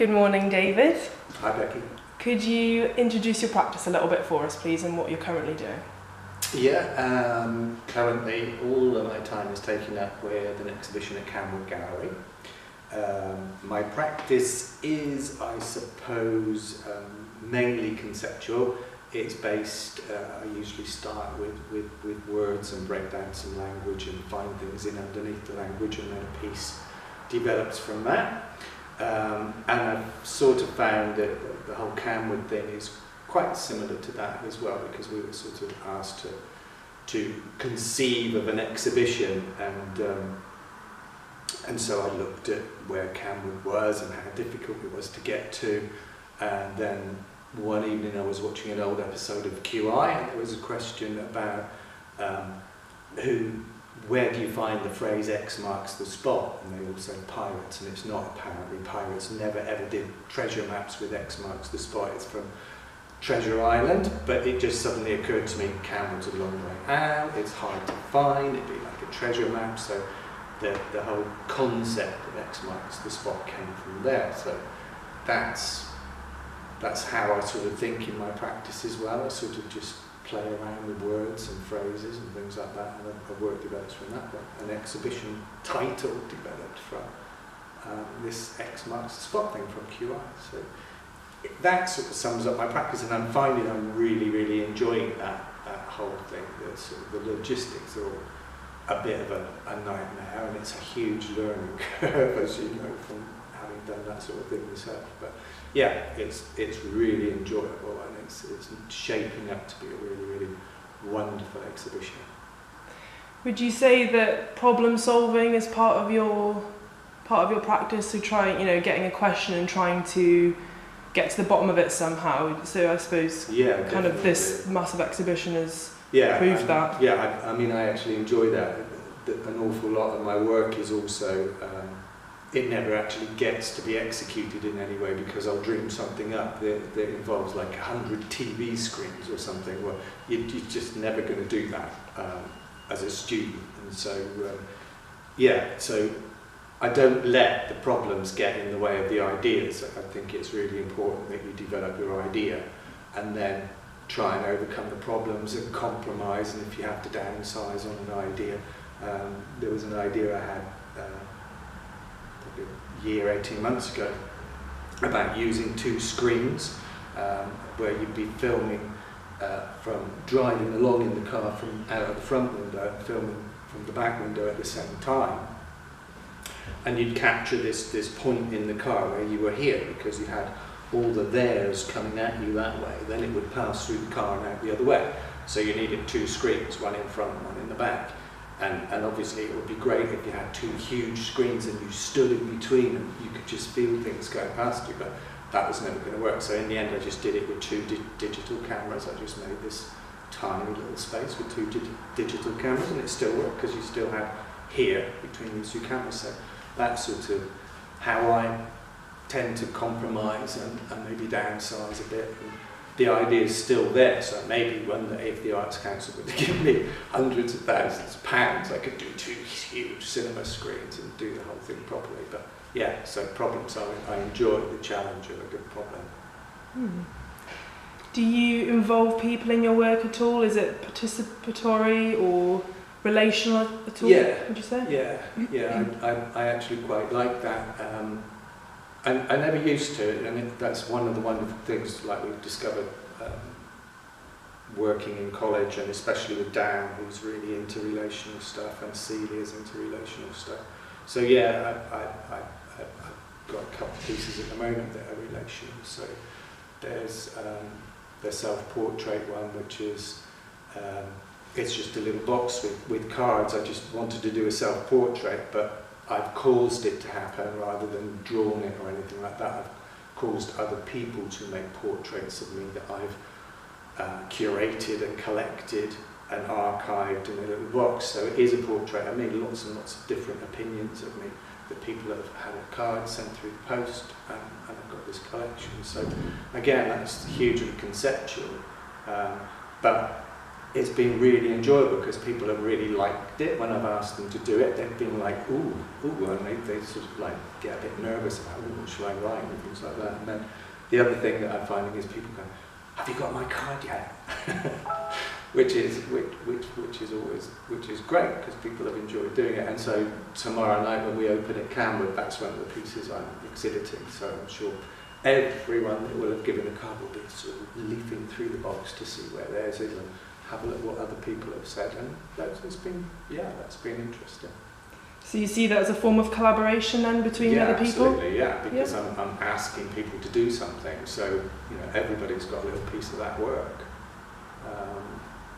Good morning, David. Hi, Becky. Could you introduce your practice a little bit for us, please, and what you're currently doing? Yeah, currently all of my time is taken up with an exhibition at Canwood Gallery. My practice is, I suppose, mainly conceptual. It's based, I usually start with words and break down some language and find things in underneath the language, and then a piece develops from that. And I've sort of found that the whole Canwood thing is quite similar to that as well, because we were sort of asked to conceive of an exhibition, and so I looked at where Canwood was and how difficult it was to get to. And then one evening I was watching an old episode of QI, and there was a question about where do you find the phrase X marks the spot, and they all said pirates, and it's not. Apparently pirates never ever did treasure maps with X marks the spot. It's from Treasure Island, but it just suddenly occurred to me Canwood's a long way out, it's hard to find, it'd be like a treasure map, so the whole concept of X marks the spot came from there. So that's how I sort of think in my practice as well. I sort of just play around with words and phrases and things like that, and a work develops from that, but an exhibition title developed from this X marks the spot thing from QI. So that sort of sums up my practice, and I'm finding I'm really enjoying that whole thing. The logistics are all a bit of a nightmare, and it's a huge learning curve, as you know, from having done that sort of thing myself. But yeah, it's really enjoyable, and it's shaping up to be a really wonderful exhibition. Would you say that problem solving is part of your practice? So getting a question and trying to get to the bottom of it somehow. So I suppose kind of this massive exhibition has proved that. Yeah, I mean, I actually enjoy that. An awful lot of my work is also, it never actually gets to be executed in any way, because I'll dream something up that involves like 100 TV screens or something. Well, you're just never going to do that as a student. And so, so I don't let the problems get in the way of the ideas. I think it's really important that you develop your idea and then try and overcome the problems and compromise, and if you have to downsize on an idea. There was an idea I had probably a year, 18 months ago, about using two screens where you'd be filming from driving along in the car from out of the front window and filming from the back window at the same time. And you'd capture this point in the car where you were here, because you had all the theirs coming at you that way. Then it would pass through the car and out the other way. So you needed two screens, one in front and one in the back. And obviously it would be great if you had two huge screens and you stood in between and you could just feel things going past you, but that was never going to work. So in the end I just did it with two digital cameras. I just made this tiny little space with two digital cameras, and it still worked because you still had here between these two cameras. So that's sort of how I tend to compromise and maybe downsize a bit. And the idea is still there, so maybe one day if the Arts Council were to give me hundreds of thousands of pounds, I could do two huge cinema screens and do the whole thing properly. But yeah, so problem solving, I enjoy the challenge of a good problem. Do you involve people in your work at all? Is it participatory or relational at all, would you say? Yeah, I actually quite like that. I never used to, and that's one of the wonderful things, like we've discovered working in college, and especially with Dan, who's really into relational stuff, and Celia's into relational stuff. So yeah, I've got a couple of pieces at the moment that are relational. So there's the self-portrait one, which is it's just a little box with cards. I just wanted to do a self-portrait, but I've caused it to happen rather than drawn it or anything like that. I've caused other people to make portraits of me that I've curated and collected and archived in a little box. So it is a portrait. I made lots and lots of different opinions of me that people have had a card sent through the post, and I've got this collection. So again, that's hugely conceptual, but it's been really enjoyable because people have really liked it. When I've asked them to do it, they've been like, ooh, and they sort of like get a bit nervous about, what shall I write, and things like that. And then the other thing that I'm finding is people go, have you got my card yet? which is great because people have enjoyed doing it. And so tomorrow night when we open at Canwood, that's one of the pieces I'm exhibiting. So I'm sure everyone that will have given a card will be sort of leafing through the box to see where theirs is and have a look at what other people have said. And that's been interesting. So you see that as a form of collaboration then between other people? Absolutely, yeah, because I'm asking people to do something, so everybody's got a little piece of that work.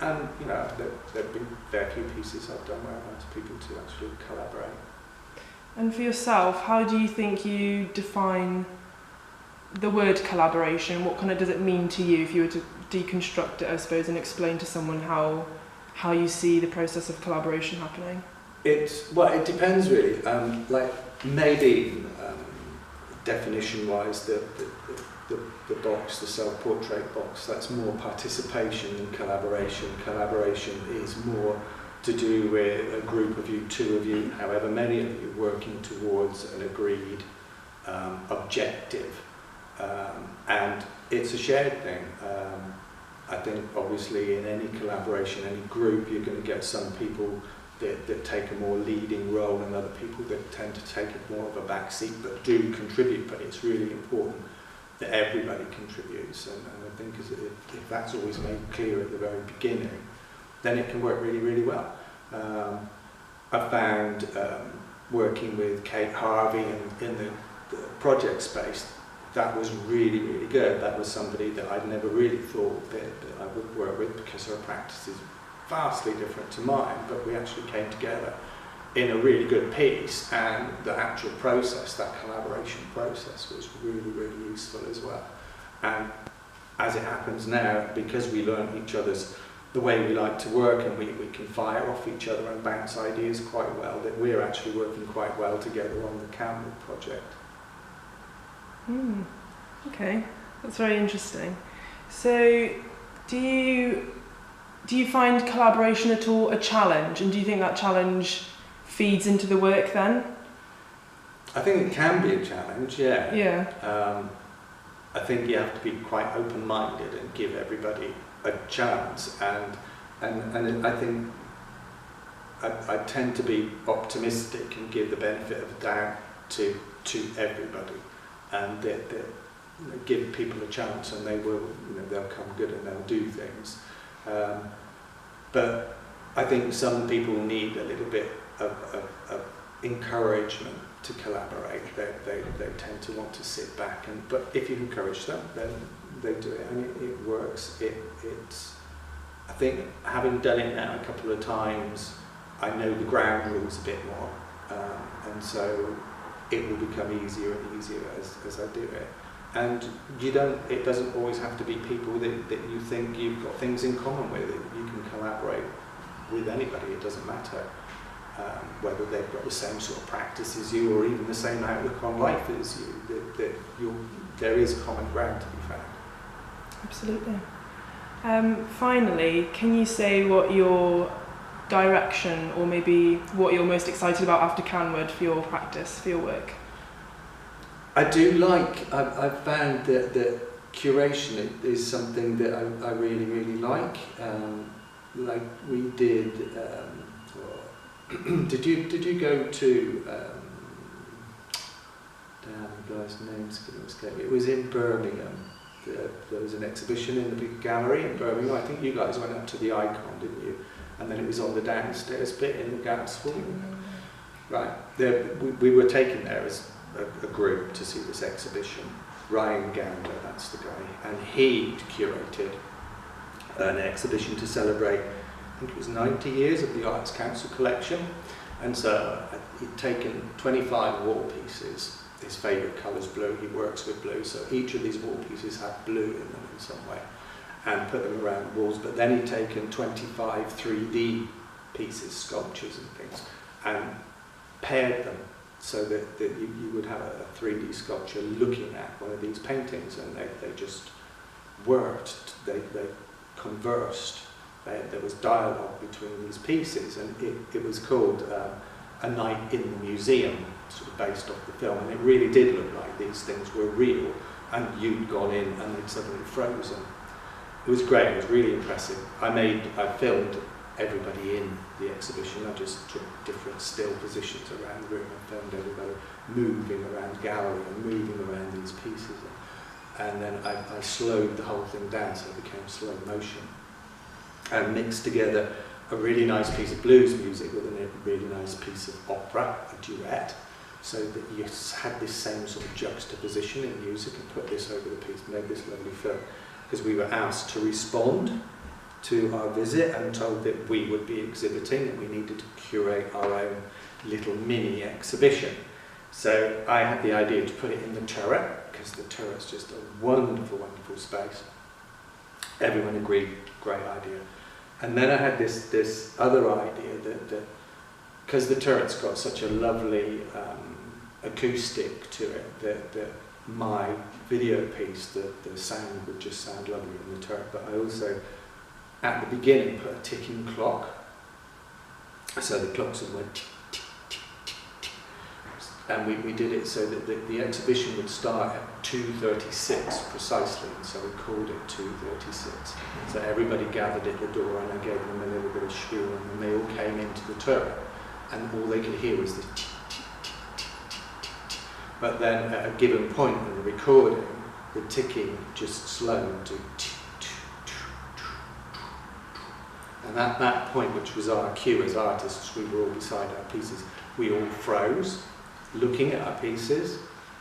And there've been a fair few pieces I've done where I've asked people to actually collaborate. And for yourself, how do you think you define the word collaboration? What kind of does it mean to you if you were to deconstruct it, I suppose, and explain to someone how you see the process of collaboration happening? It depends really. Maybe definition-wise, the box, the self-portrait box, that's more participation than collaboration. Collaboration is more to do with a group of you, two of you, however many of you, working towards an agreed objective. And it's a shared thing. I think obviously in any collaboration, any group, you're going to get some people that take a more leading role and other people that tend to take more of a back seat but do contribute. But it's really important that everybody contributes, and I think if that's always made clear at the very beginning, then it can work really, really well. I found working with Kate Harvey in the project space, that was really, really good. That was somebody that I'd never really thought that I would work with because her practice is vastly different to mine, but we actually came together in a really good piece, and the actual process, that collaboration process, was really, really useful as well. And as it happens now, because we learn each other's, the way we like to work, and we can fire off each other and bounce ideas quite well, that we're actually working quite well together on the Canwood project. Okay, that's very interesting. So do you find collaboration at all a challenge, and do you think that challenge feeds into the work then? I think it can be a challenge, yeah. Yeah. I think you have to be quite open-minded and give everybody a chance, and I think I tend to be optimistic and give the benefit of the doubt to everybody, and that give people a chance, and they will, they'll come good and they'll do things. But I think some people need a little bit of encouragement to collaborate. They tend to want to sit back, but if you encourage them, then they do it, and it works. It's I think having done it now a couple of times, I know the ground rules a bit more, and so it will become easier and easier as I do it. And it doesn't always have to be people that you think you've got things in common with. You can collaborate with anybody, it doesn't matter. Whether they've got the same sort of practice as you, or even the same outlook on life as you, there is common ground to be found. Absolutely. Finally, can you say what your direction, or maybe what you're most excited about after Canwood for your practice, for your work? I do like, I've found that curation is something that I really, really like. Like we did, did you go to, damn, the guy's name's going to escape me. It was in Birmingham. There was an exhibition in the big gallery in Birmingham. I think you guys went up to the Icon, didn't you? And then it was on the downstairs bit in the Gats Hall. Right, we were taken there as a group to see this exhibition. Ryan Gander, that's the guy, and he curated an exhibition to celebrate, I think it was 90 years of the Arts Council collection. And so he'd taken 25 wall pieces. His favourite colour's blue, he works with blue, so each of these wall pieces had blue in them in some way, and put them around the walls. But then he'd taken 25 3D pieces, sculptures and things, and paired them so that you would have a 3D sculpture looking at one of these paintings, and they just worked, they conversed there was dialogue between these pieces, and it was called A Night in the Museum, sort of based off the film, and it really did look like these things were real, and you'd gone in and they'd suddenly frozen. It was great, it was really impressive. I filmed everybody in the exhibition. I just took different still positions around the room and filmed everybody moving around the gallery and moving around these pieces. And then I slowed the whole thing down so it became slow motion, and mixed together a really nice piece of blues music with a really nice piece of opera, a duet, so that you had this same sort of juxtaposition in music, and put this over the piece, made this lovely film. Because we were asked to respond to our visit and told that we would be exhibiting and we needed to curate our own little mini exhibition. So I had the idea to put it in the turret, because the turret's just a wonderful, wonderful space. Everyone agreed, great idea. And then I had this other idea that because the turret's got such a lovely acoustic to it, that my video piece, the sound would just sound lovely in the turret. But I also, at the beginning, put a ticking clock. So the clock sort of went tick, tick, tick, tick, tick. And we did it so that the exhibition would start at 2:36 precisely, and so we called it 2:36. So everybody gathered at the door, and I gave them a little bit of spiel, and then they all came into the turret, and all they could hear was the tick, tick, tick, tick, tick, tick, tick. But then at a given point in the recording, the ticking just slowed to tick, tick, tick, tick, tick. And at that point, which was our cue as artists, we were all beside our pieces, we all froze, looking at our pieces.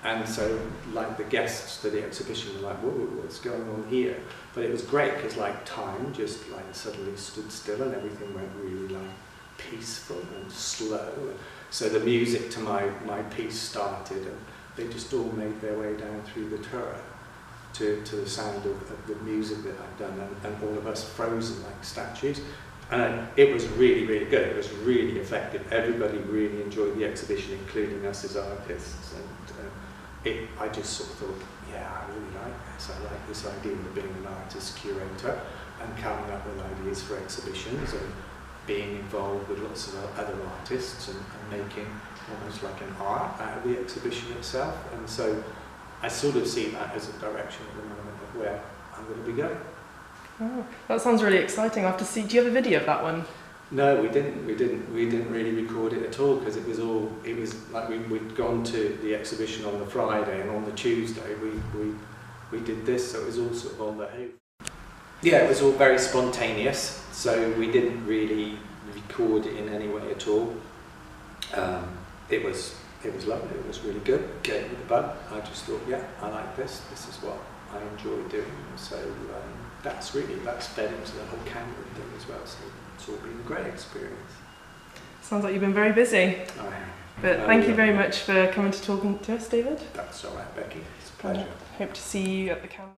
And so, like, the guests to the exhibition were like, whoa, what's going on here? But it was great, because like time just like suddenly stood still, and everything went really like peaceful and slow. So the music to my piece started, and they just all made their way down through the turret to the sound of the music that I'd done, and all of us frozen like statues. And it was really, really good. It was really effective. Everybody really enjoyed the exhibition, including us as artists. And I just sort of thought, yeah, I really like this. I like this idea of being an artist curator and coming up with ideas for exhibitions and being involved with lots of other artists and making almost like an art out of the exhibition itself. And so I sort of see that as a direction at the moment of where I'm going to be going. Oh, that sounds really exciting. I have to see. Do you have a video of that one? No, we didn't really record it at all, because it was like we'd gone to the exhibition on the Friday, and on the Tuesday we did this, so it was all sort of on the hoof. Yeah, it was all very spontaneous, so we didn't really record it in any way at all. It was lovely, it was really good, gave me the bug. I just thought, yeah, I like this is what I enjoy doing, so that's fed into the whole Canwood thing as well, so it's all been a great experience. Sounds like you've been very busy. I am. But thank you very much for coming to talking to us, David. That's all right, Becky. It's a pleasure. Hope to see you at the Canwood.